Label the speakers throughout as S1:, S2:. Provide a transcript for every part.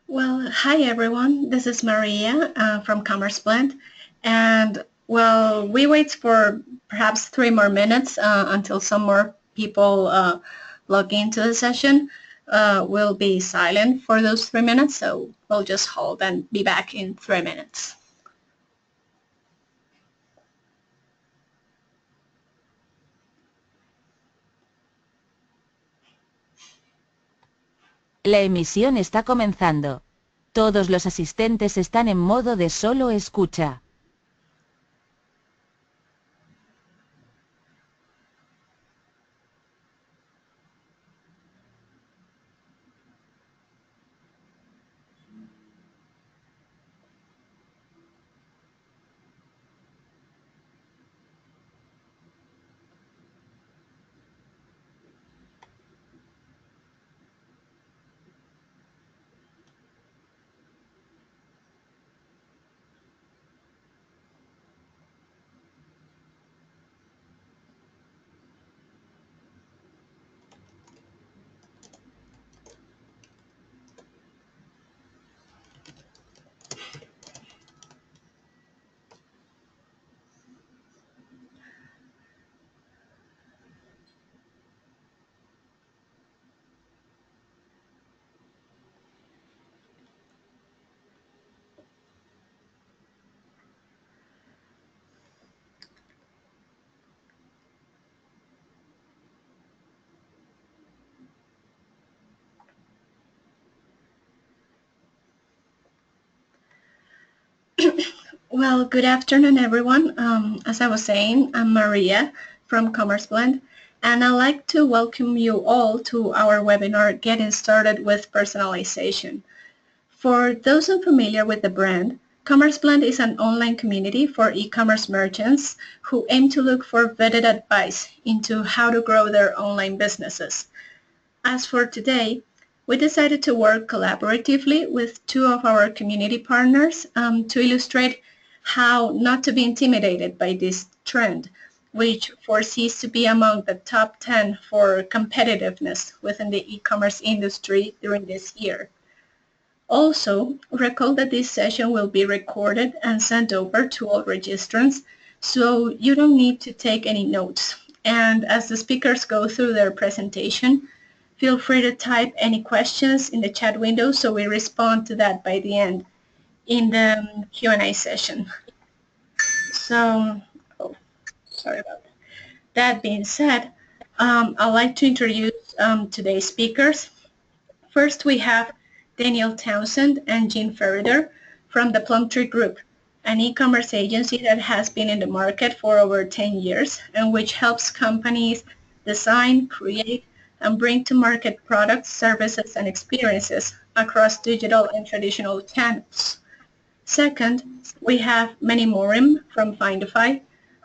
S1: Well, hi everyone. This is Maria from CommerceBlend, and well, we wait for perhaps 3 more minutes until some more people log into the session. We'll be silent for those 3 minutes, so we'll just hold and be back in 3 minutes.
S2: La emisión está comenzando. Todos los asistentes están en modo de solo escucha.
S1: Well, good afternoon, everyone. As I was saying, I'm Maria from CommerceBlend, and I'd like to welcome you all to our webinar, Getting Started with Personalization. For those unfamiliar with the brand, CommerceBlend is an online community for e-commerce merchants who aim to look for vetted advice into how to grow their online businesses. As for today, we decided to work collaboratively with two of our community partners to illustrate how not to be intimidated by this trend, which foresees to be among the top 10 for competitiveness within the e-commerce industry during this year. Also, recall that this session will be recorded and sent over to all registrants, so you don't need to take any notes. And as the speakers go through their presentation, feel free to type any questions in the chat window so we respond to that by the end in the Q&A session. So, sorry about that. That being said, I'd like to introduce today's speakers. First, we have Daniel Townsend and Gene Ferriter from the Plum Tree Group, an e-commerce agency that has been in the market for over 10 years and which helps companies design, create, and bring to market products, services, and experiences across digital and traditional channels. Second, we have Meni Morim from Findify,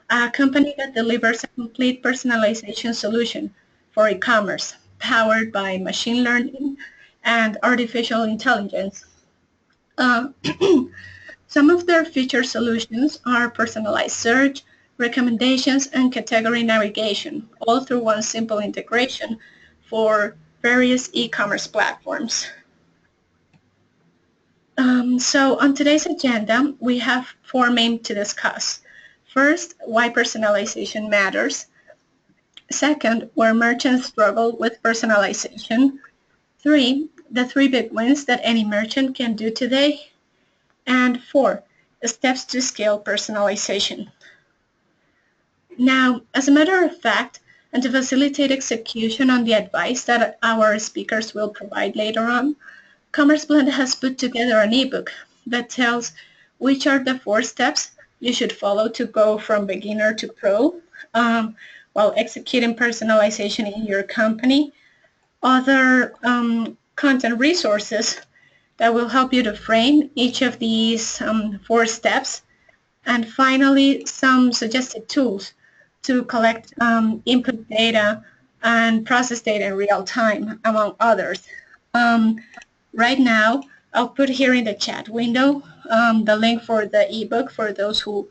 S1: a company that delivers a complete personalization solution for e-commerce, powered by machine learning and artificial intelligence. Some of their feature solutions are personalized search, recommendations, and category navigation, all through one simple integration for various e-commerce platforms. So on today's agenda, we have 4 main to discuss. First, why personalization matters. Second, where merchants struggle with personalization. 3, the 3 big wins that any merchant can do today. And 4, the steps to scale personalization. Now, as a matter of fact, and to facilitate execution on the advice that our speakers will provide later on, CommerceBlend has put together an ebook that tells which are the 4 steps you should follow to go from beginner to pro while executing personalization in your company. Other content resources that will help you to frame each of these 4 steps. And finally, some suggested tools to collect input data and process data in real time, among others. Right now, I'll put here in the chat window the link for the ebook for those who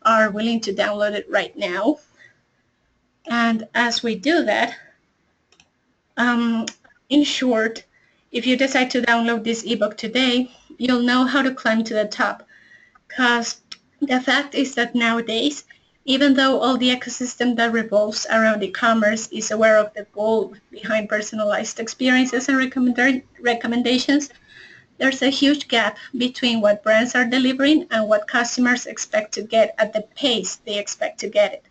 S1: are willing to download it right now. And as we do that, in short, If you decide to download this ebook today, you'll know how to climb to the top. Because the fact is that nowadays, even though all the ecosystem that revolves around e-commerce is aware of the goal behind personalized experiences and recommendations, there's a huge gap between what brands are delivering and what customers expect to get at the pace they expect to get it.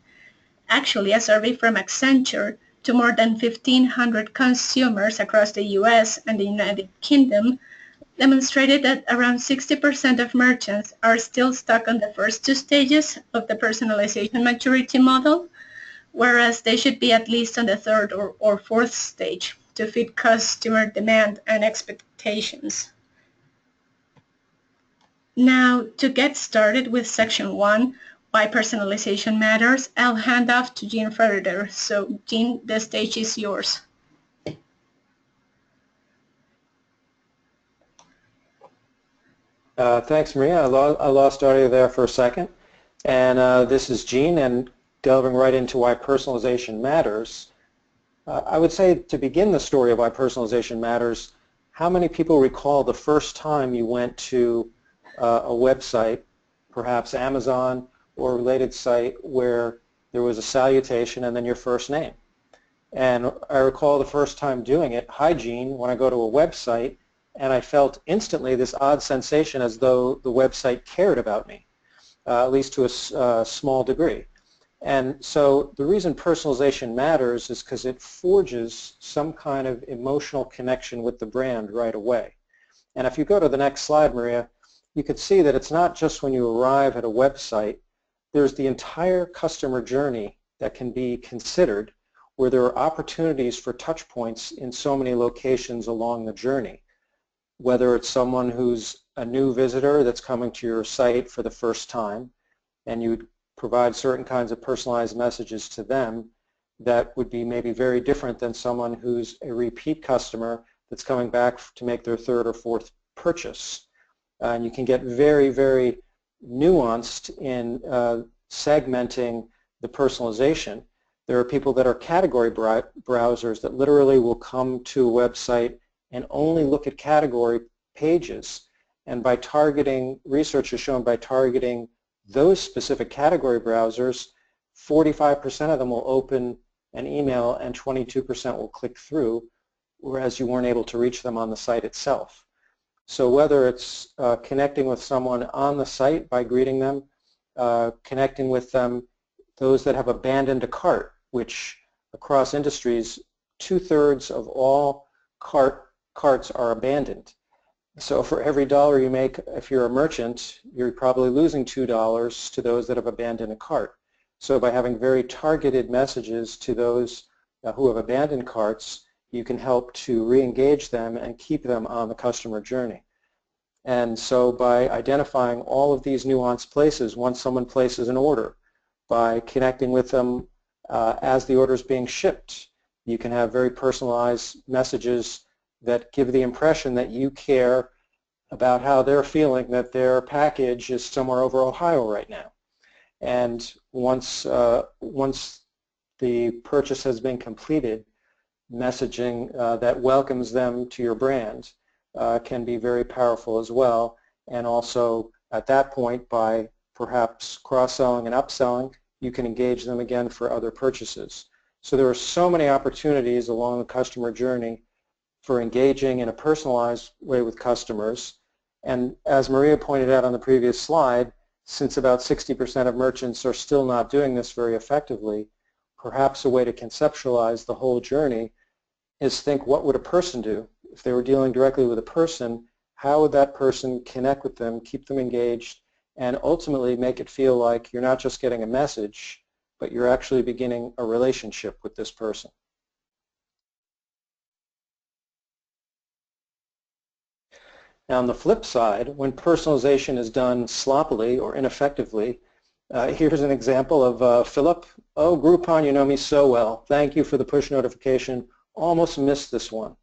S1: Actually, a survey from Accenture to more than 1,500 consumers across the US and the United Kingdom demonstrated that around 60% of merchants are still stuck on the first two stages of the personalization maturity model, whereas they should be at least on the third or fourth stage to fit customer demand and expectations. Now, to get started with section 1, why personalization matters, I'll hand off to Gene Ferriter. So, Gene, the stage is yours.
S3: Thanks, Maria. I lost audio there for a second. And this is Gene, and delving right into why personalization matters. I would say, to begin the story of why personalization matters, how many people recall the first time you went to a website, perhaps Amazon or a related site, where there was a salutation and then your first name? And I recall the first time doing it, "Hi Gene," when I go to a website, and I felt instantly this odd sensation as though the website cared about me, at least to a small degree. And so the reason personalization matters is because it forges some kind of emotional connection with the brand right away. And if you go to the next slide, Maria, you can see that it's not just when you arrive at a website. There's the entire customer journey that can be considered, where there are opportunities for touch points in so many locations along the journey. Whether it's someone who's a new visitor that's coming to your site for the first time, and you provide certain kinds of personalized messages to them that would be maybe very different than someone who's a repeat customer that's coming back to make their third or fourth purchase. And you can get very, very nuanced in segmenting the personalization. There are people that are category browsers that literally will come to a website and only look at category pages. And by targeting, research has shown by targeting those specific category browsers, 45% of them will open an email and 22% will click through, whereas you weren't able to reach them on the site itself. So whether it's connecting with someone on the site by greeting them, connecting with them, those that have abandoned a cart, which across industries, 2/3 of all carts are abandoned. So for every dollar you make, if you're a merchant, you're probably losing $2 to those that have abandoned a cart. So by having very targeted messages to those who have abandoned carts, you can help to re-engage them and keep them on the customer journey. And so by identifying all of these nuanced places, once someone places an order, by connecting with them as the order is being shipped, you can have very personalized messages that give the impression that you care about how they're feeling, that their package is somewhere over Ohio right now. And once the purchase has been completed, messaging that welcomes them to your brand can be very powerful as well. And also at that point, by perhaps cross-selling and upselling, you can engage them again for other purchases. So there are so many opportunities along the customer journey for engaging in a personalized way with customers. And as Maria pointed out on the previous slide, since about 60% of merchants are still not doing this very effectively, perhaps a way to conceptualize the whole journey is think, what would a person do? If they were dealing directly with a person, how would that person connect with them, keep them engaged, and ultimately make it feel like you're not just getting a message, but you're actually beginning a relationship with this person. Now on the flip side, when personalization is done sloppily or ineffectively, here's an example of Philip. "Oh, Groupon, you know me so well. Thank you for the push notification. Almost missed this one."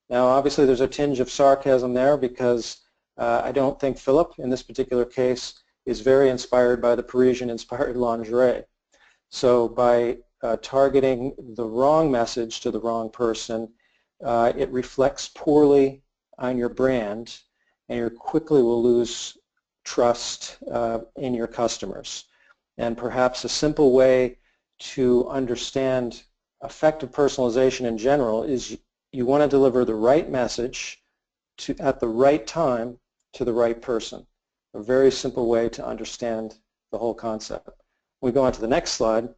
S3: Now obviously there's a tinge of sarcasm there because I don't think Philip, in this particular case, is very inspired by the Parisian-inspired lingerie. So by targeting the wrong message to the wrong person, it reflects poorly on your brand, and you quickly will lose trust in your customers. And perhaps a simple way to understand effective personalization in general is you want to deliver the right message at the right time to the right person. A very simple way to understand the whole concept. We go on to the next slide.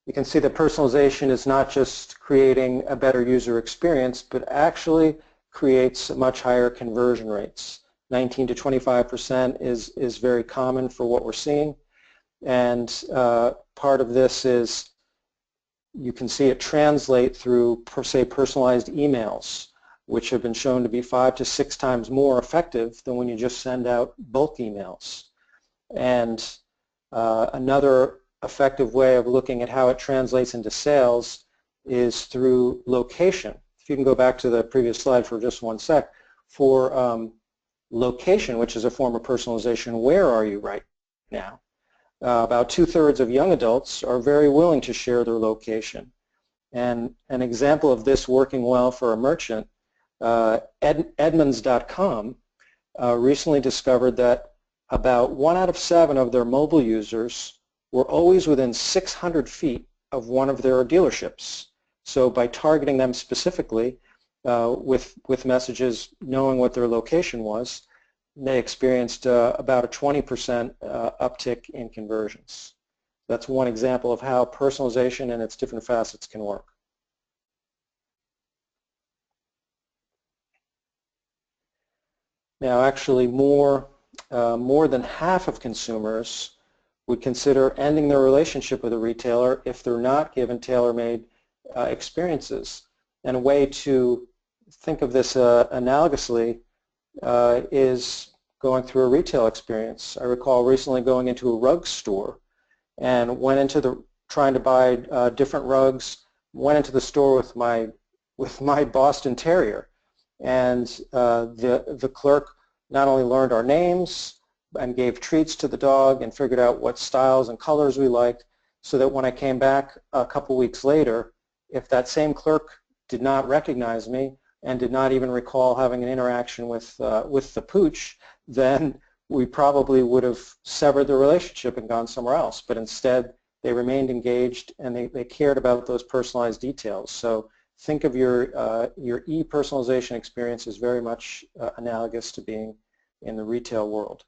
S3: You can see that personalization is not just creating a better user experience, but actually creates much higher conversion rates. 19 to 25% is very common for what we're seeing. And part of this is you can see it translate through, say, personalized emails, which have been shown to be 5 to 6 times more effective than when you just send out bulk emails. And another effective way of looking at how it translates into sales is through location. If you can go back to the previous slide for just one sec. For location, which is a form of personalization, where are you right now? About 2/3 of young adults are very willing to share their location. And an example of this working well for a merchant, Edmunds.com recently discovered that about 1 out of 7 of their mobile users were always within 600 feet of one of their dealerships. So by targeting them specifically with messages knowing what their location was, they experienced about a 20% uptick in conversions. That's one example of how personalization and its different facets can work. Now actually more than half of consumers would consider ending their relationship with a retailer if they're not given tailor-made experiences. And a way to think of this analogously is going through a retail experience. I recall recently going into a rug store and went into trying to buy different rugs, went into the store with my Boston Terrier, and the clerk not only learned our names and gave treats to the dog and figured out what styles and colors we liked, so that when I came back a couple weeks later, if that same clerk did not recognize me and did not even recall having an interaction with the pooch, then we probably would have severed the relationship and gone somewhere else. But instead, they remained engaged and they cared about those personalized details. So think of your e-personalization experience as very much analogous to being in the retail world.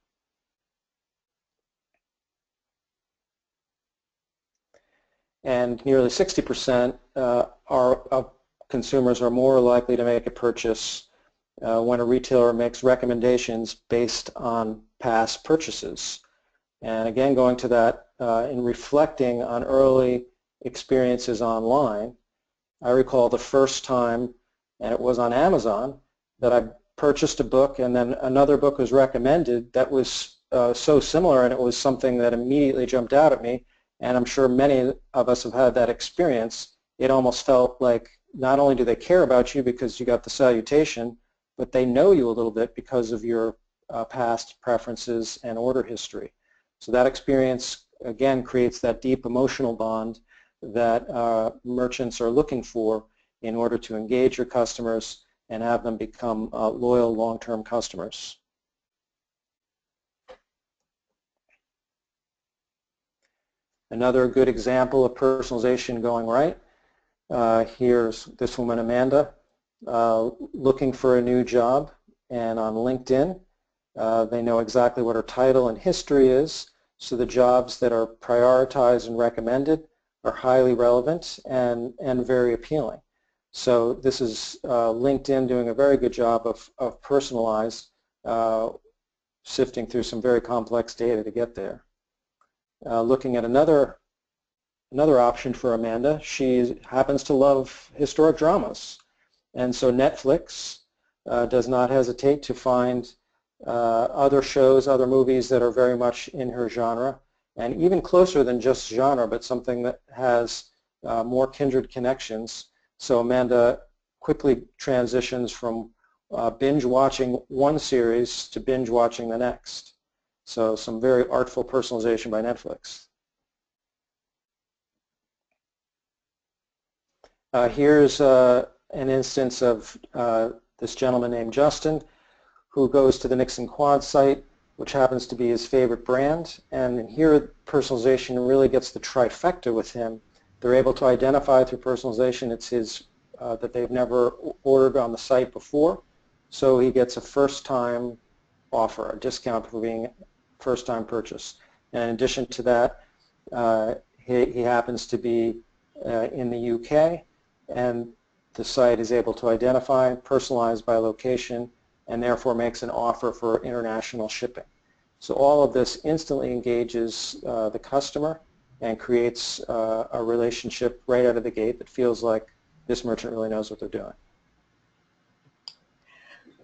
S3: And nearly 60% of consumers are more likely to make a purchase when a retailer makes recommendations based on past purchases. And again, going to that, in reflecting on early experiences online, I recall the first time, and it was on Amazon, that I purchased a book and then another book was recommended that was so similar, and it was something that immediately jumped out at me. And I'm sure many of us have had that experience. It almost felt like not only do they care about you because you got the salutation, but they know you a little bit because of your past preferences and order history. So that experience, again, creates that deep emotional bond that merchants are looking for in order to engage your customers and have them become loyal long-term customers. Another good example of personalization going right. Here's this woman, Amanda, looking for a new job, and on LinkedIn, they know exactly what her title and history is, so the jobs that are prioritized and recommended are highly relevant and very appealing. So this is LinkedIn doing a very good job of personalized, sifting through some very complex data to get there. Looking at another option for Amanda, she happens to love historic dramas, and so Netflix does not hesitate to find other shows, other movies that are very much in her genre, and even closer than just genre, but something that has more kindred connections. So Amanda quickly transitions from binge watching one series to binge watching the next. So some very artful personalization by Netflix. Here's an instance of this gentleman named Justin who goes to the Nixon Quad site, which happens to be his favorite brand, and here personalization really gets the trifecta with him. They're able to identify through personalization it's his that they've never ordered on the site before, so he gets a first-time offer, a discount for being first-time purchase. And in addition to that, he happens to be in the UK, and the site is able to identify, personalize by location, and therefore makes an offer for international shipping. So all of this instantly engages the customer and creates a relationship right out of the gate that feels like this merchant really knows what they're doing.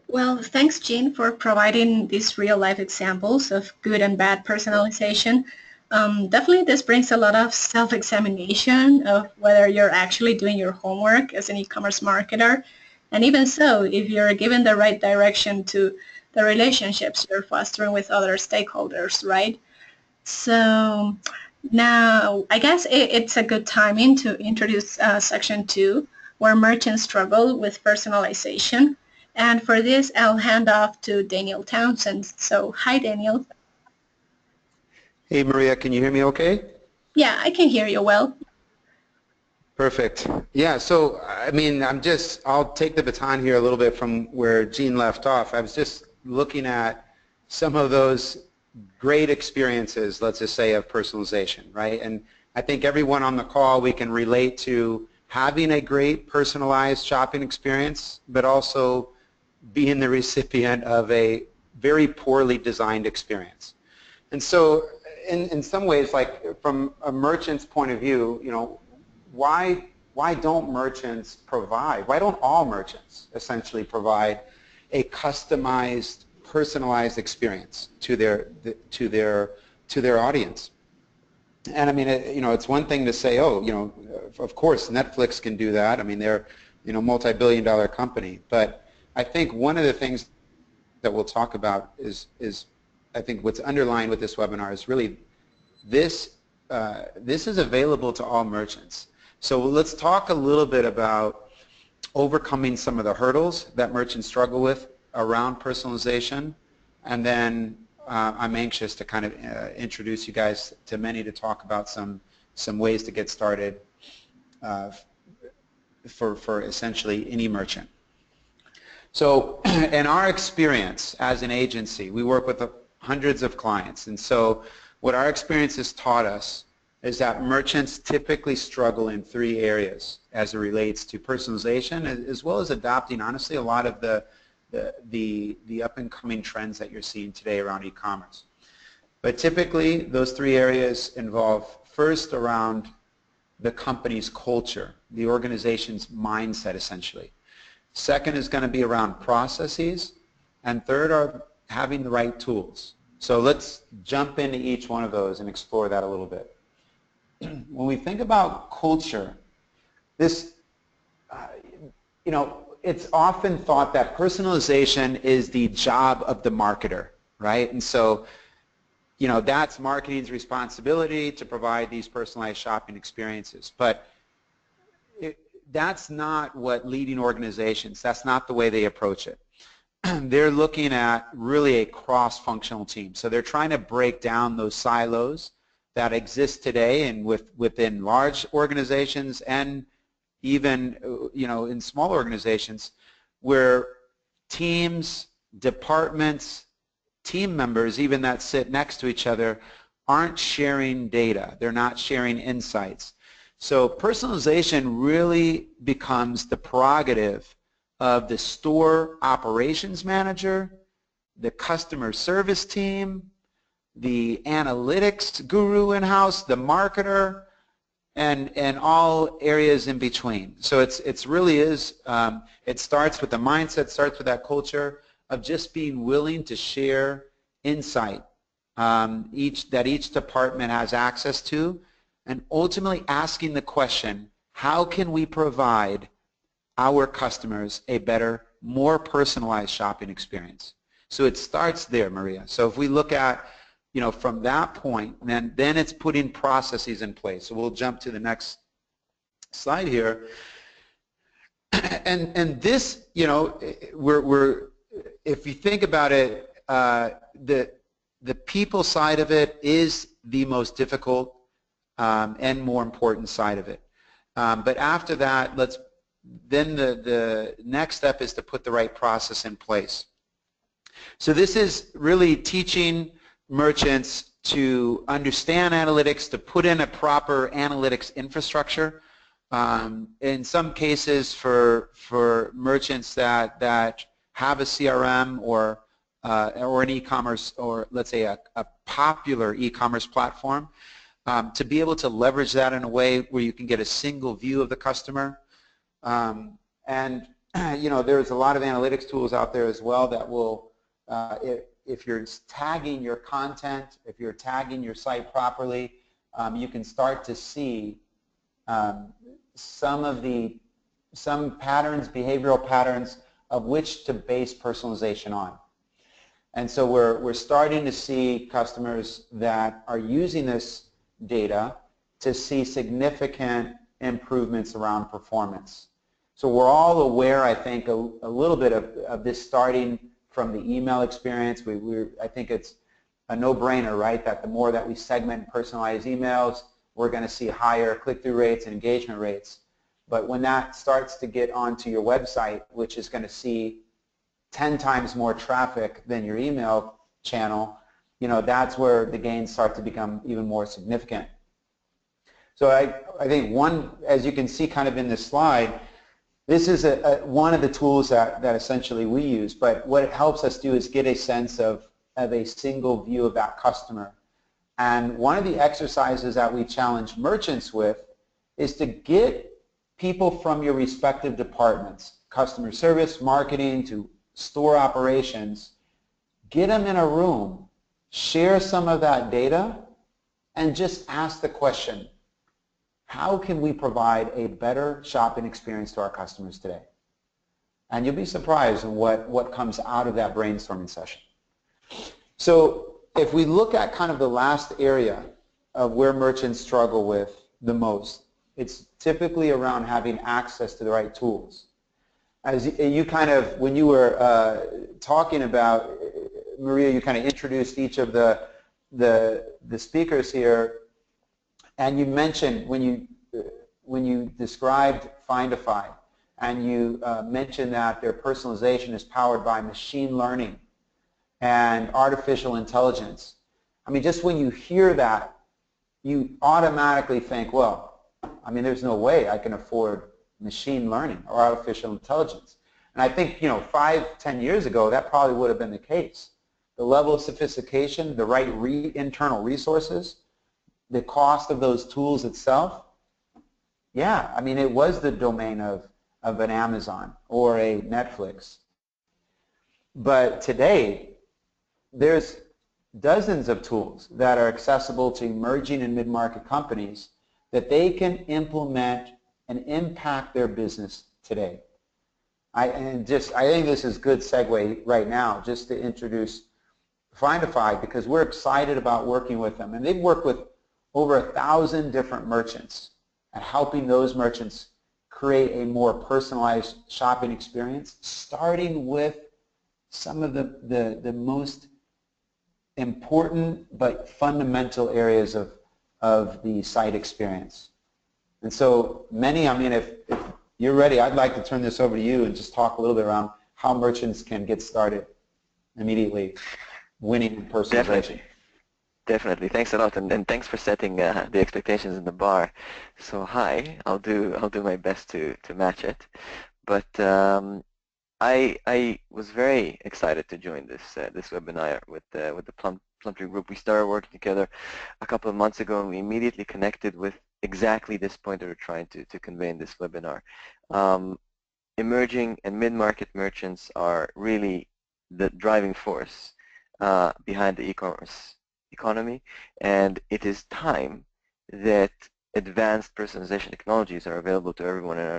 S1: Well, thanks, Gene, for providing these real-life examples of good and bad personalization. Definitely this brings a lot of self-examination of whether you're actually doing your homework as an e-commerce marketer. And even so, if you're given the right direction to the relationships you're fostering with other stakeholders, right? So now I guess it's a good timing to introduce section 2, where merchants struggle with personalization. And for this, I'll hand off to Daniel Townsend. So hi, Daniel.
S4: Hey, Maria, can you hear me okay?
S1: Yeah, I can hear you well.
S4: Perfect. Yeah, so, I mean, I'll take the baton here a little bit from where Gene left off. I was just looking at some of those great experiences, let's just say, of personalization, right? And I think everyone on the call, we can relate to having a great personalized shopping experience, but also being the recipient of a very poorly designed experience. And so, in some ways, like from a merchant's point of view, you know, why don't merchants provide, why don't all merchants essentially provide a customized, personalized experience to their audience? And I mean, you know, it's one thing to say, oh, you know, of course Netflix can do that. I mean, they're, you know, multi-billion-dollar company. But I think one of the things that we'll talk about is I think what's underlying with this webinar is really this is available to all merchants. So let's talk a little bit about overcoming some of the hurdles that merchants struggle with around personalization, and then I'm anxious to kind of introduce you guys to Meni to talk about some ways to get started for essentially any merchant. So in our experience as an agency, we work with hundreds of clients, and so what our experience has taught us is that merchants typically struggle in 3 areas as it relates to personalization, as well as adopting, honestly, a lot of the up-and-coming trends that you're seeing today around e-commerce. But typically, those 3 areas involve, first, around the company's culture, the organization's mindset, essentially. Second is going to be around processes, and third are having the right tools. So let's jump into each one of those and explore that a little bit. When we think about culture, this, you know, it's often thought that personalization is the job of the marketer, right? And so, you know, that's marketing's responsibility to provide these personalized shopping experiences. But that's not what leading organizations, that's not the way they approach it. They're looking at really a cross-functional team. So they're trying to break down those silos that exist today and within large organizations and even, you know, in small organizations where teams, departments, team members even that sit next to each other aren't sharing data. They're not sharing insights. So personalization really becomes the prerogative of the store operations manager, the customer service team, the analytics guru in-house, the marketer, and all areas in between. So it's really is, it starts with the mindset, starts with that culture of just being willing to share insight that each department has access to, and ultimately asking the question, how can we provide our customers a better, more personalized shopping experience? So it starts there, Maria. So if we look at, you know, from that point, then it's putting processes in place. So we'll jump to the next slide here. And this, you know, if you think about it, the people side of it is the most difficult and more important side of it. But after that, then the next step is to put the right process in place. So this is really teaching merchants to understand analytics, to put in a proper analytics infrastructure. In some cases, for merchants that have a CRM or an e-commerce, or let's say a popular e-commerce platform, to be able to leverage that in a way where you can get a single view of the customer. And you know, there's a lot of analytics tools out there as well that will, if you're tagging your content, if you're tagging your site properly, you can start to see some patterns, behavioral patterns, of which to base personalization on. And so we're starting to see customers that are using this data to see significant improvements around performance. So we're all aware, I think, a little bit of this starting from the email experience. I think it's a no-brainer, right, that the more that we segment and personalize emails, we're going to see higher click-through rates and engagement rates. But when that starts to get onto your website, which is going to see 10 times more traffic than your email channel, you know, that's where the gains start to become even more significant. So I think one, as you can see kind of in this slide, this is one of the tools that essentially we use, but what it helps us do is get a sense of a single view of that customer. And one of the exercises that we challenge merchants with is to get people from your respective departments, customer service, marketing, to store operations, get them in a room, share some of that data, and just ask the question, how can we provide a better shopping experience to our customers today? And you'll be surprised at what comes out of that brainstorming session. So if we look at kind of the last area of where merchants struggle with the most, it's typically around having access to the right tools. As you kind of, when you were talking about, Maria, you kind of introduced each of the speakers here, and you mentioned when you described Findify, and you mentioned that their personalization is powered by machine learning and artificial intelligence. I mean, just when you hear that, you automatically think, well, I mean, there's no way I can afford machine learning or artificial intelligence. And I think, you know, 5-10 years ago, that probably would have been the case. The level of sophistication, the right internal resources, the cost of those tools itself, yeah, I mean, it was the domain of an Amazon or a Netflix. But today, there's dozens of tools that are accessible to emerging and mid-market companies that they can implement and impact their business today. I think this is a good segue right now just to introduce Findify, because we're excited about working with them. And they've worked with over 1,000 different merchants and helping those merchants create a more personalized shopping experience, starting with some of the most important but fundamental areas of the site experience. And so, Meni, I mean, if you're ready, I'd like to turn this over to you and just talk a little bit around how merchants can get started immediately winning personalization.
S5: Definitely. Thanks a lot, and thanks for setting the expectations in the bar so high. I'll do my best to match it. But I was very excited to join this webinar with the Plum Tree Group. We started working together a couple of months ago, and we immediately connected with exactly this point that we're trying to convey in this webinar. Emerging and mid-market merchants are really the driving force behind the e-commerce economy, and it is time that advanced personalization technologies are available to everyone and are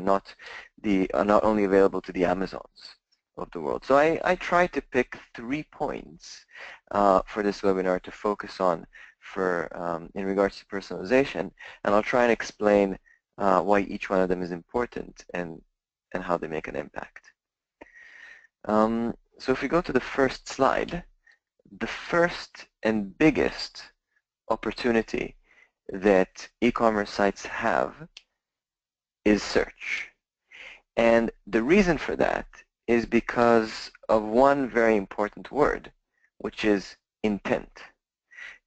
S5: not only available to the Amazons of the world. So I try to pick 3 points for this webinar to focus on in regards to personalization, and I'll try and explain why each one of them is important and and how they make an impact. So if we go to the first slide, the first and biggest opportunity that e-commerce sites have is search. And the reason for that is because of one very important word, which is intent.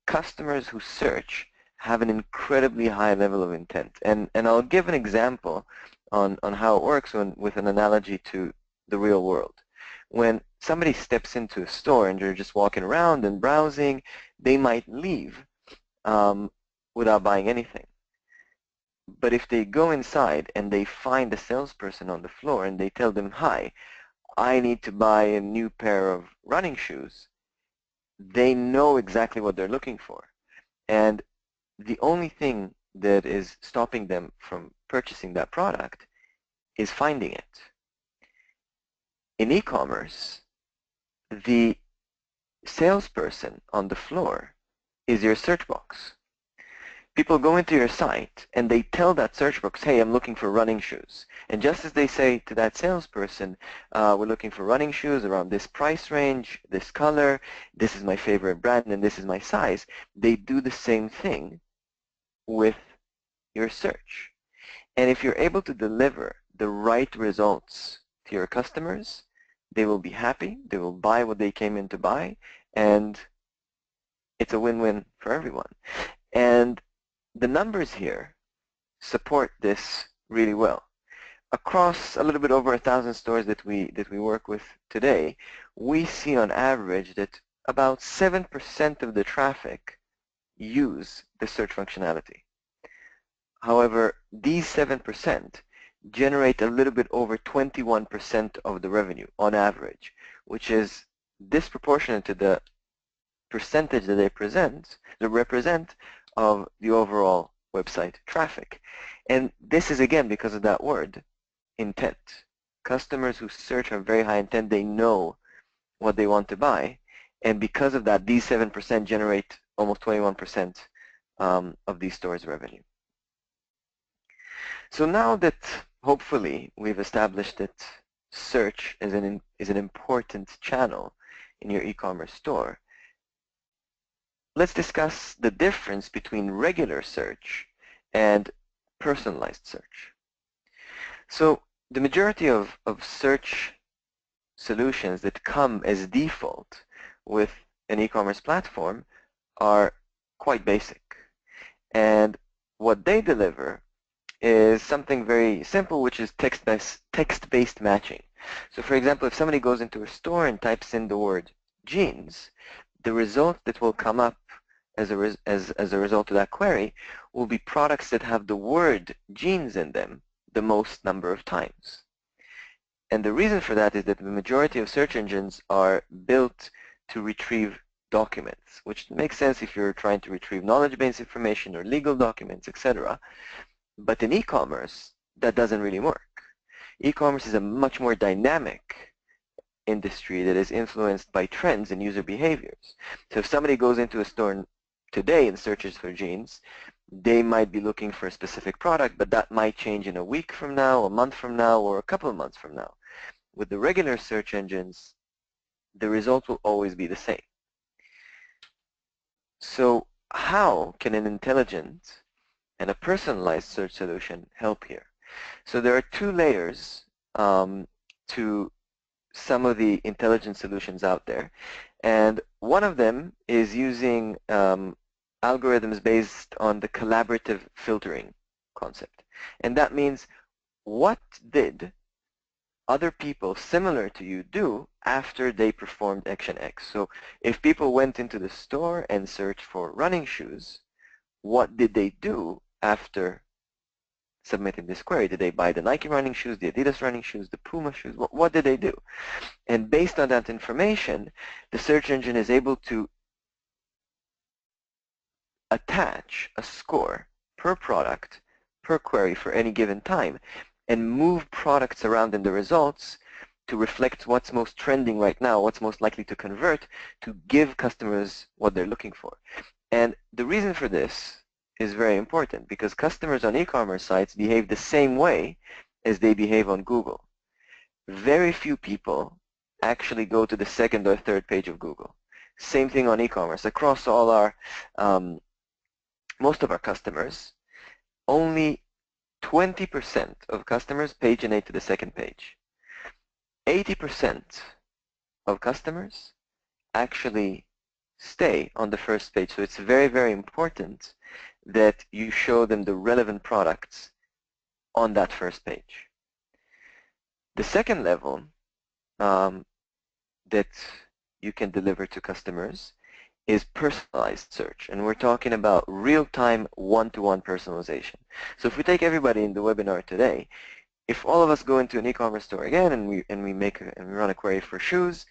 S5: Customers who search have an incredibly high level of intent. And I'll give an example on how it works with an analogy to the real world. When somebody steps into a store and they're just walking around and browsing, they might leave without buying anything. But if they go inside and they find a salesperson on the floor and they tell them, "Hi, I need to buy a new pair of running shoes," they know exactly what they're looking for. And the only thing that is stopping them from purchasing that product is finding it. In e-commerce, the salesperson on the floor is your search box. People go into your site and they tell that search box, "Hey, I'm looking for running shoes." And just as they say to that salesperson, "We're looking for running shoes around this price range, this color, this is my favorite brand, and this is my size," they do the same thing with your search. And if you're able to deliver the right results to your customers, they will be happy, they will buy what they came in to buy, and it's a win-win for everyone. And the numbers here support this really well. Across a little bit over 1,000 stores that we work with today, we see on average that about 7% of the traffic use the search functionality. However, these 7% generate a little bit over 21% of the revenue on average, which is disproportionate to the percentage that they represent of the overall website traffic. And this is again because of that word, intent. Customers who search have very high intent. They know what they want to buy, and because of that, these 7% generate almost 21% of these stores' revenue. So now that hopefully we've established that search is an important channel in your e-commerce store, let's discuss the difference between regular search and personalized search. So the majority of search solutions that come as default with an e-commerce platform are quite basic. And what they deliver is something very simple, which is text-based matching. So for example, if somebody goes into a store and types in the word jeans, the result that will come up as a result of that query will be products that have the word jeans in them the most number of times. And the reason for that is that the majority of search engines are built to retrieve documents, which makes sense if you're trying to retrieve knowledge-based information or legal documents, etc. But in e-commerce, that doesn't really work. E-commerce is a much more dynamic industry that is influenced by trends and user behaviors. So if somebody goes into a store today and searches for jeans, they might be looking for a specific product, but that might change in a week from now, a month from now, or a couple of months from now. With the regular search engines, the result will always be the same. So how can an intelligent and a personalized search solution help here? So there are two layers to some of the intelligent solutions out there. And one of them is using algorithms based on the collaborative filtering concept. And that means, what did other people similar to you do after they performed action X? So if people went into the store and searched for running shoes, what did they do after submitting this query? Did they buy the Nike running shoes, the Adidas running shoes, the Puma shoes? What did they do? And based on that information, the search engine is able to attach a score per product, per query for any given time, and move products around in the results to reflect what's most trending right now, what's most likely to convert, to give customers what they're looking for. And the reason for this is very important, because customers on e-commerce sites behave the same way as they behave on Google. very few people actually go to the second or third page of Google. Same thing on e-commerce. Across all our, most of our customers, only 20% of customers paginate to the second page. 80% of customers actually stay on the first page. So it's very, very important that you show them the relevant products on that first page. The second level that you can deliver to customers is personalized search, and we're talking about real-time one-to-one personalization. So if we take everybody in the webinar today, if all of us go into an e-commerce store again and we run a query for shoes,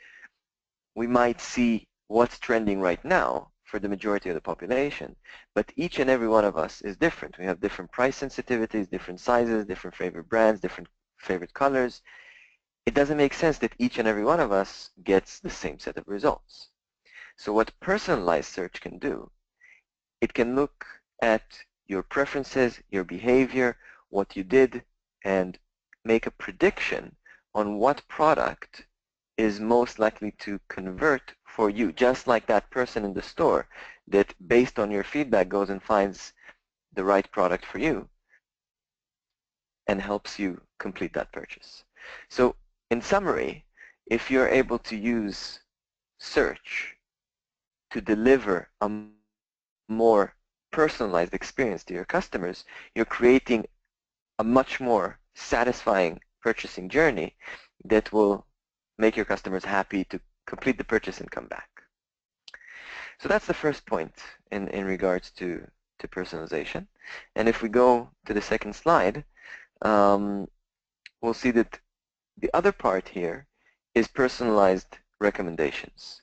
S5: we might see what's trending right now for the majority of the population, but each and every one of us is different. We have different price sensitivities, different sizes, different favorite brands, different favorite colors. It doesn't make sense that each and every one of us gets the same set of results. So what personalized search can do, it can look at your preferences, your behavior, what you did, and make a prediction on what product is most likely to convert for you, just like that person in the store that based on your feedback goes and finds the right product for you and helps you complete that purchase. So in summary, if you're able to use search to deliver a more personalized experience to your customers, you're creating a much more satisfying purchasing journey that will make your customers happy to complete the purchase and come back. So that's the first point in regards to personalization. And if we go to the second slide, we'll see that the other part here is personalized recommendations.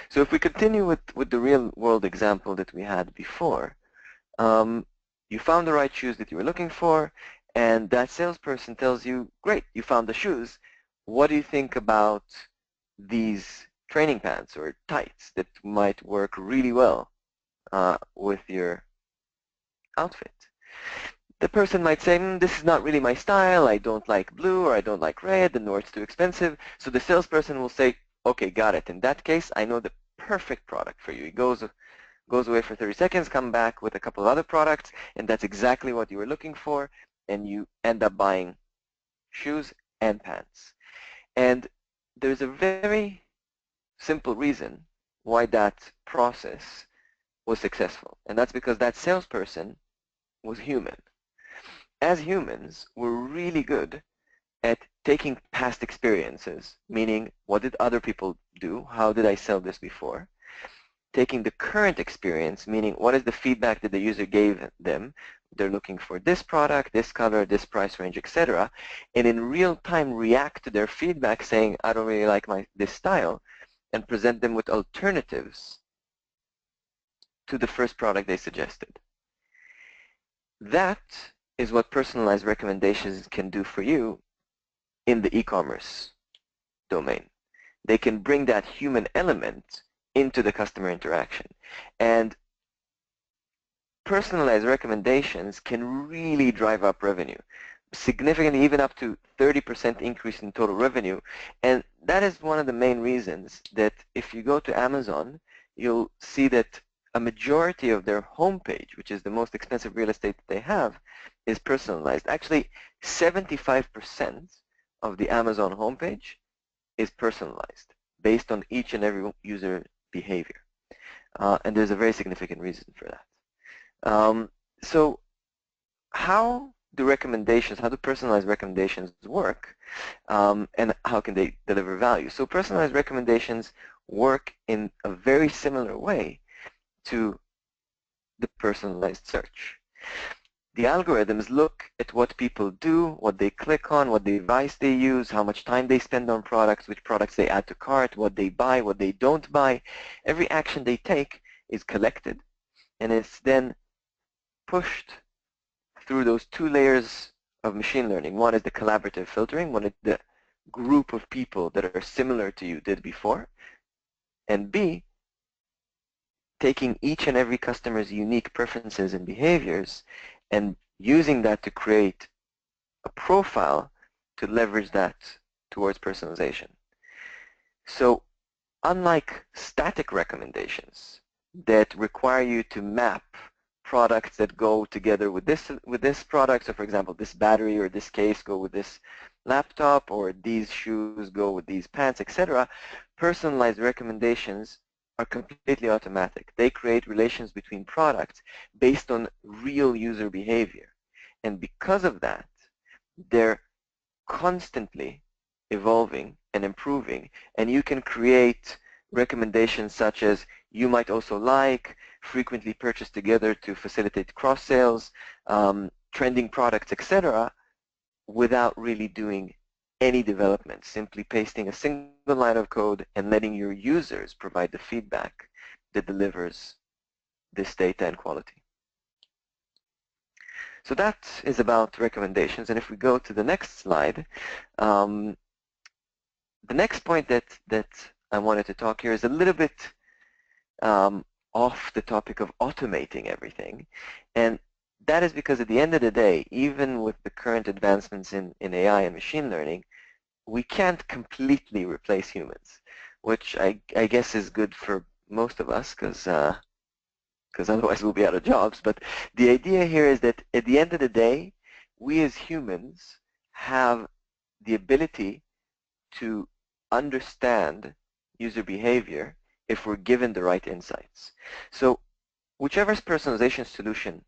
S5: So if we continue with the real world example that we had before, you found the right shoes that you were looking for, and that salesperson tells you, great, you found the shoes. What do you think about these training pants or tights that might work really well with your outfit? The person might say, this is not really my style, I don't like blue, or I don't like red, and or it's too expensive. So the salesperson will say, okay, got it. In that case, I know the perfect product for you. He goes away for 30 seconds, come back with a couple of other products, and that's exactly what you were looking for, and you end up buying shoes and pants. And there's a very simple reason why that process was successful, and that's because that salesperson was human. As humans, we're really good at taking past experiences, meaning what did other people do, how did I sell this before, taking the current experience, meaning what is the feedback that the user gave them, they're looking for this product, this color, this price range, etc., and in real time react to their feedback saying, I don't really like this style, and present them with alternatives to the first product they suggested. That is what personalized recommendations can do for you in the e-commerce domain. They can bring that human element into the customer interaction. And personalized recommendations can really drive up revenue, significantly, even up to 30% increase in total revenue. And that is one of the main reasons that if you go to Amazon, you'll see that a majority of their homepage, which is the most expensive real estate that they have, is personalized. Actually, 75% of the Amazon homepage is personalized based on each and every user behavior. And there's a very significant reason for that. So how do personalized recommendations work, and how can they deliver value? So personalized recommendations work in a very similar way to the personalized search. The algorithms look at what people do, what they click on, what device they use, how much time they spend on products, which products they add to cart, what they buy, what they don't buy. Every action they take is collected, and it's then pushed through those two layers of machine learning. One is the collaborative filtering, one is the group of people that are similar to you did before, and B, taking each and every customer's unique preferences and behaviors and using that to create a profile to leverage that towards personalization. So unlike static recommendations that require you to map products that go together with this product, so for example, this battery or this case go with this laptop, or these shoes go with these pants, etc., personalized recommendations are completely automatic. They create relations between products based on real user behavior. And because of that, they're constantly evolving and improving, and you can create recommendations such as you might also like, frequently purchased together to facilitate cross-sales, trending products, etc., without really doing any development, simply pasting a single line of code and letting your users provide the feedback that delivers this data and quality. So that is about recommendations. And if we go to the next slide, the next point that I wanted to talk here is a little bit off the topic of automating everything. And that is because at the end of the day, even with the current advancements in AI and machine learning, we can't completely replace humans, which I guess is good for most of us because otherwise we'll be out of jobs. But the idea here is that at the end of the day, we as humans have the ability to understand user behavior if we're given the right insights. So whichever personalization solution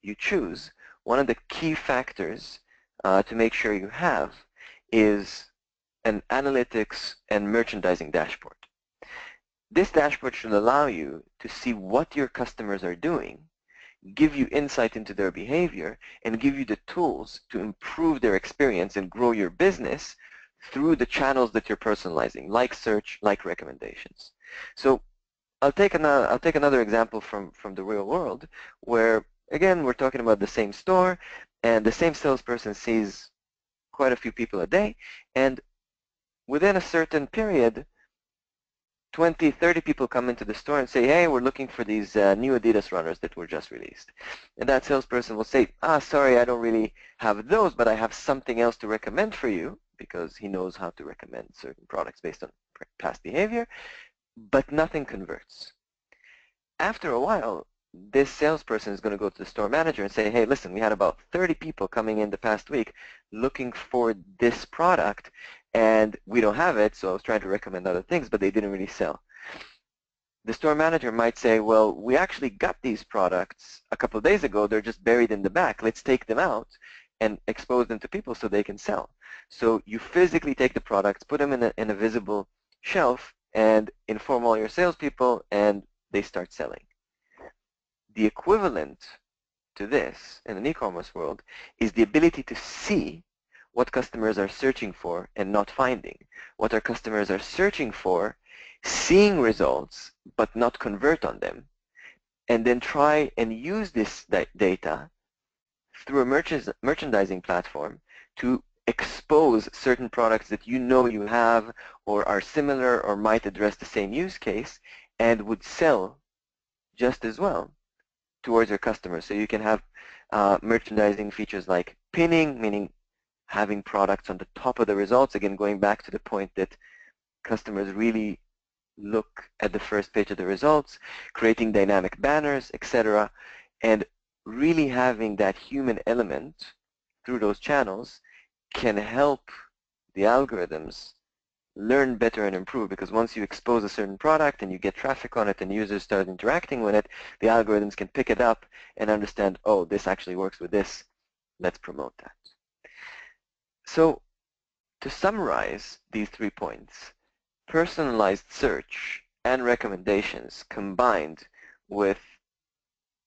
S5: you choose, one of the key factors to make sure you have is an analytics and merchandising dashboard. This dashboard should allow you to see what your customers are doing, give you insight into their behavior, and give you the tools to improve their experience and grow your business through the channels that you're personalizing, like search, like recommendations. So I'll take another example from the real world, where again we're talking about the same store, and the same salesperson sees quite a few people a day, and within a certain period, 20, 30 people come into the store and say, hey, we're looking for these new Adidas runners that were just released. And that salesperson will say, sorry, I don't really have those, but I have something else to recommend for you, because he knows how to recommend certain products based on past behavior, but nothing converts. After a while, this salesperson is going to go to the store manager and say, hey, listen, we had about 30 people coming in the past week looking for this product, and we don't have it, so I was trying to recommend other things, but they didn't really sell. The store manager might say, well, we actually got these products a couple of days ago. They're just buried in the back. Let's take them out and expose them to people so they can sell. So you physically take the products, put them in a visible shelf, and inform all your salespeople, and they start selling. The equivalent to this in an e-commerce world is the ability to see what customers are searching for and not finding, what our customers are searching for, seeing results but not convert on them, and then try and use this data through a merchandising platform to expose certain products that you know you have or are similar or might address the same use case and would sell just as well towards your customers. So you can have merchandising features like pinning, meaning having products on the top of the results, again going back to the point that customers really look at the first page of the results, creating dynamic banners, etc., and really having that human element through those channels can help the algorithms learn better and improve, because once you expose a certain product and you get traffic on it and users start interacting with it, the algorithms can pick it up and understand, oh, this actually works with this, let's promote that. So to summarize these 3 points, personalized search and recommendations combined with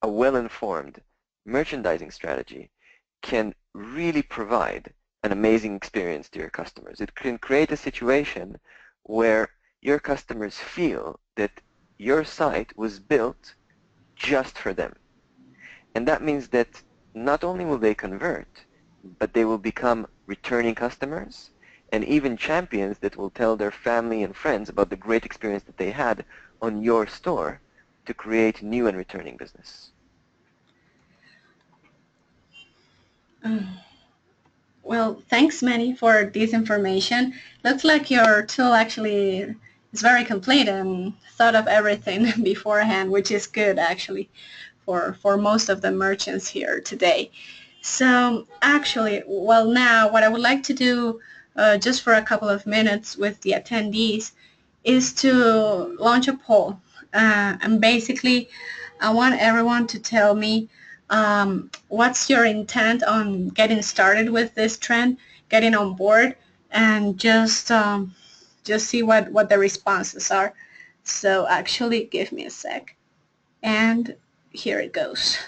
S5: a well-informed merchandising strategy can really provide an amazing experience to your customers. It can create a situation where your customers feel that your site was built just for them. And that means that not only will they convert, but they will become returning customers and even champions that will tell their family and friends about the great experience that they had on your store to create new and returning business.
S1: Well, thanks, Meni, for this information. Looks like your tool actually is very complete and thought of everything beforehand, which is good, actually, for most of the merchants here today. So actually, well, now what I would like to do just for a couple of minutes with the attendees is to launch a poll. And basically, I want everyone to tell me what's your intent on getting started with this trend, getting on board, and just see what the responses are. So actually, give me a sec. And here it goes.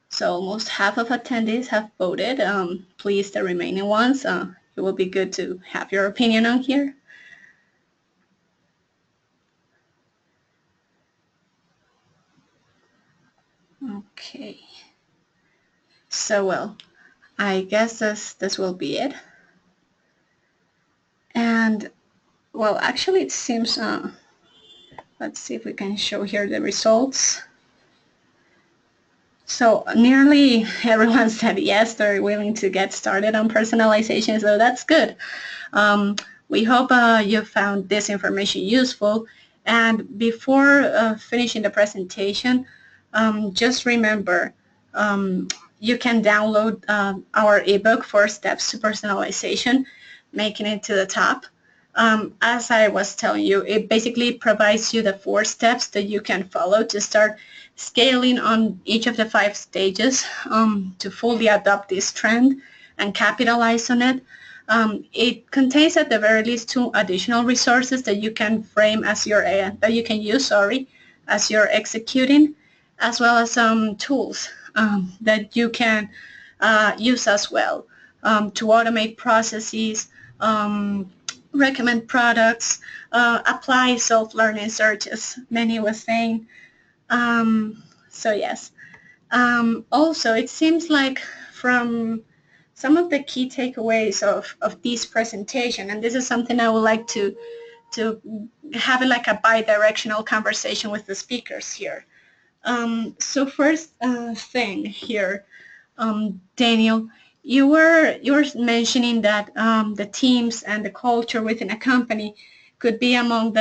S1: So almost half of attendees have voted. Please, the remaining ones, it will be good to have your opinion on here. Okay. So, well, I guess this will be it. And, well, actually it seems, let's see if we can show here the results. So nearly everyone said yes, they're willing to get started on personalization, so that's good. We hope you found this information useful. And before finishing the presentation, just remember you can download our ebook, 4 Steps to Personalization, making it to the top. As I was telling you, it basically provides you the 4 steps that you can follow to start scaling on each of the 5 stages to fully adopt this trend and capitalize on it. It contains at the very least 2 additional resources that you can frame as your that you can use, as you're executing, as well as some tools that you can use as well to automate processes, recommend products, apply self-learning searches, Meni was saying. So yes. Also, it seems like from some of the key takeaways of this presentation, and this is something I would like to have like a bi-directional conversation with the speakers here. So first thing here, Daniel, you were mentioning that the teams and the culture within a company could be among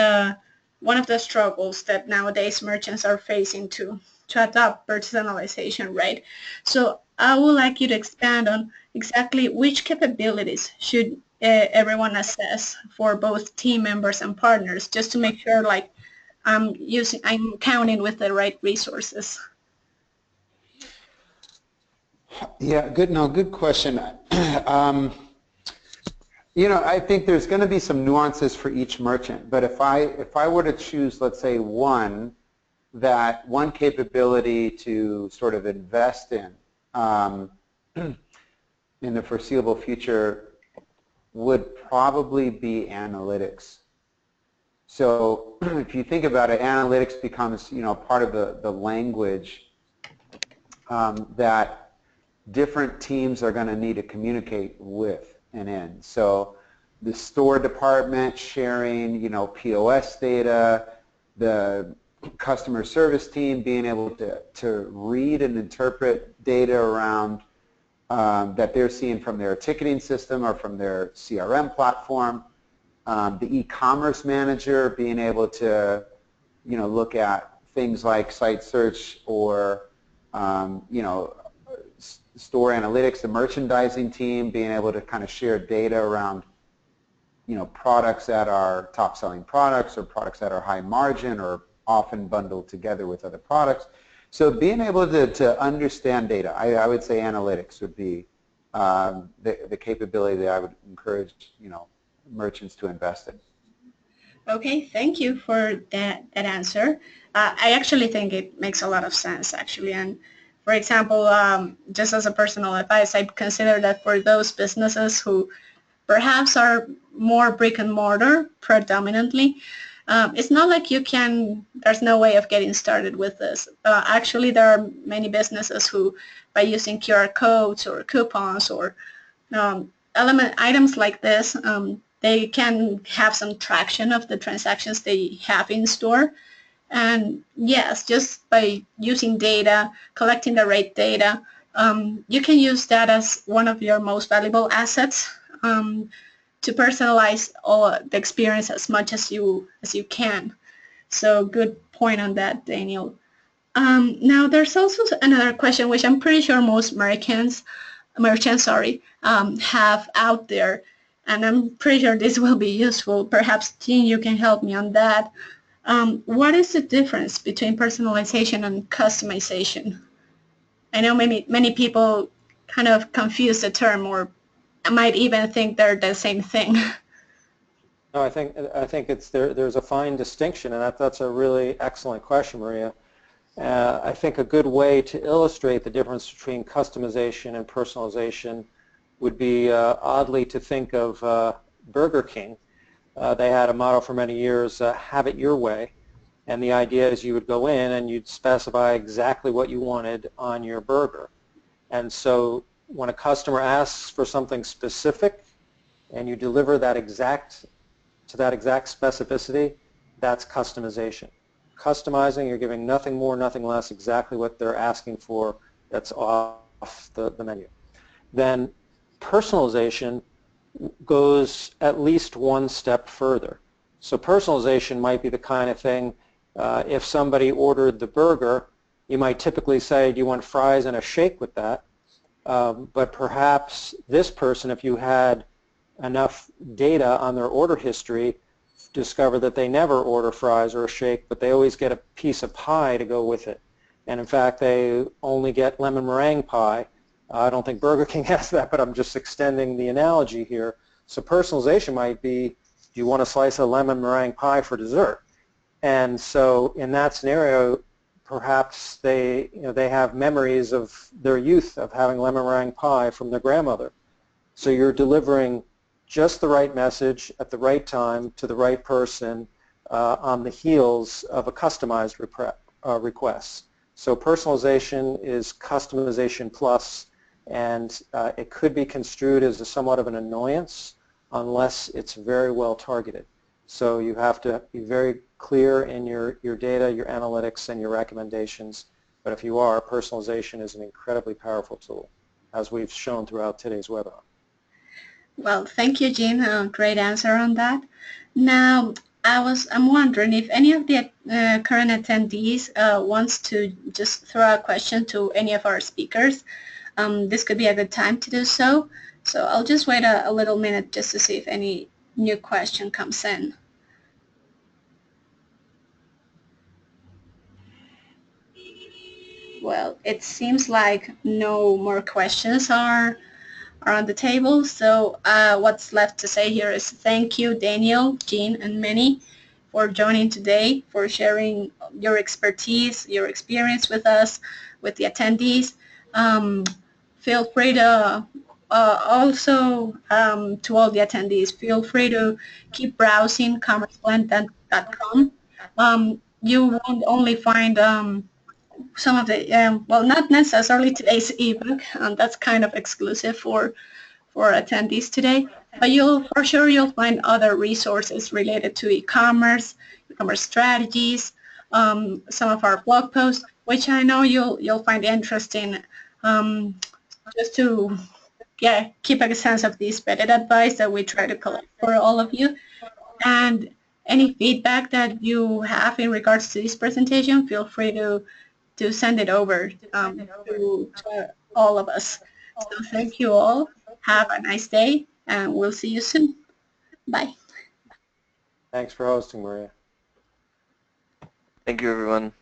S1: one of the struggles that nowadays merchants are facing to adopt personalization, right? So I would like you to expand on exactly which capabilities should everyone assess for both team members and partners, just to make sure like I'm counting with the right resources.
S4: Yeah, good question. I think there's going to be some nuances for each merchant, but if I were to choose, let's say, one capability to sort of invest in the foreseeable future would probably be analytics. So if you think about it, analytics becomes part of the language that different teams are going to need to communicate with and in. So the store department sharing, POS data, the customer service team being able to read and interpret data around that they're seeing from their ticketing system or from their CRM platform. The e-commerce manager being able to, look at things like site search or, store analytics, the merchandising team being able to kind of share data around, products that are top-selling products or products that are high margin or often bundled together with other products. So being able to understand data, I would say analytics would be the capability that I would encourage, merchants to invest in.
S1: Okay, thank you for that answer. I actually think it makes a lot of sense, actually. And for example, just as a personal advice, I'd consider that for those businesses who perhaps are more brick and mortar predominantly, it's not like there's no way of getting started with this. Actually, there are many businesses who, by using QR codes or coupons or items like this, they can have some traction of the transactions they have in store. And yes, just by using data, collecting the right data, you can use that as one of your most valuable assets to personalize all the experience as much as you can. So good point on that, Daniel. Now there's also another question which I'm pretty sure most merchants, have out there, and I'm pretty sure this will be useful. Perhaps Gene, you can help me on that. What is the difference between personalization and customization? I know many people kind of confuse the term, or might even think they're the same thing.
S3: No, I think it's there's a fine distinction, and that's a really excellent question, Maria. I think a good way to illustrate the difference between customization and personalization would be oddly to think of Burger King. They had a motto for many years, have it your way, and the idea is you would go in and you'd specify exactly what you wanted on your burger. And so when a customer asks for something specific and you deliver that exact specificity, that's customization. Customizing, you're giving nothing more, nothing less, exactly what they're asking for that's off the menu. Then personalization goes at least one step further. So personalization might be the kind of thing, if somebody ordered the burger, you might typically say, do you want fries and a shake with that? But perhaps this person, if you had enough data on their order history, discover that they never order fries or a shake, but they always get a piece of pie to go with it. And in fact, they only get lemon meringue pie. I don't think Burger King has that, but I'm just extending the analogy here. So personalization might be, do you want a slice of lemon meringue pie for dessert? And so in that scenario, perhaps they have memories of their youth of having lemon meringue pie from their grandmother. So you're delivering just the right message at the right time to the right person on the heels of a customized request. So personalization is customization plus, and it could be construed as somewhat of an annoyance unless it's very well targeted. So you have to be very clear in your data, your analytics, and your recommendations. But if you are, personalization is an incredibly powerful tool, as we've shown throughout today's webinar.
S1: Well, thank you, Gene. Great answer on that. Now, I'm wondering if any of the current attendees wants to just throw a question to any of our speakers. This could be a good time to do so. So I'll just wait a little minute just to see if any new question comes in. Well, it seems like no more questions are on the table. So what's left to say here is thank you, Daniel, Gene, and Meni, for joining today, for sharing your expertise, your experience with us, with the attendees. Feel free to also to all the attendees, feel free to keep browsing commerceblend.com. You won't only find some of the, well, not necessarily today's ebook, that's kind of exclusive for attendees today, but for sure you'll find other resources related to e-commerce strategies, some of our blog posts, which I know you'll find interesting, just to keep a sense of the embedded advice that we try to collect for all of you. And any feedback that you have in regards to this presentation, feel free to send it over to all of us. So thank you all. Have a nice day, and we'll see you soon. Bye.
S3: Thanks for hosting, Maria.
S5: Thank you, everyone.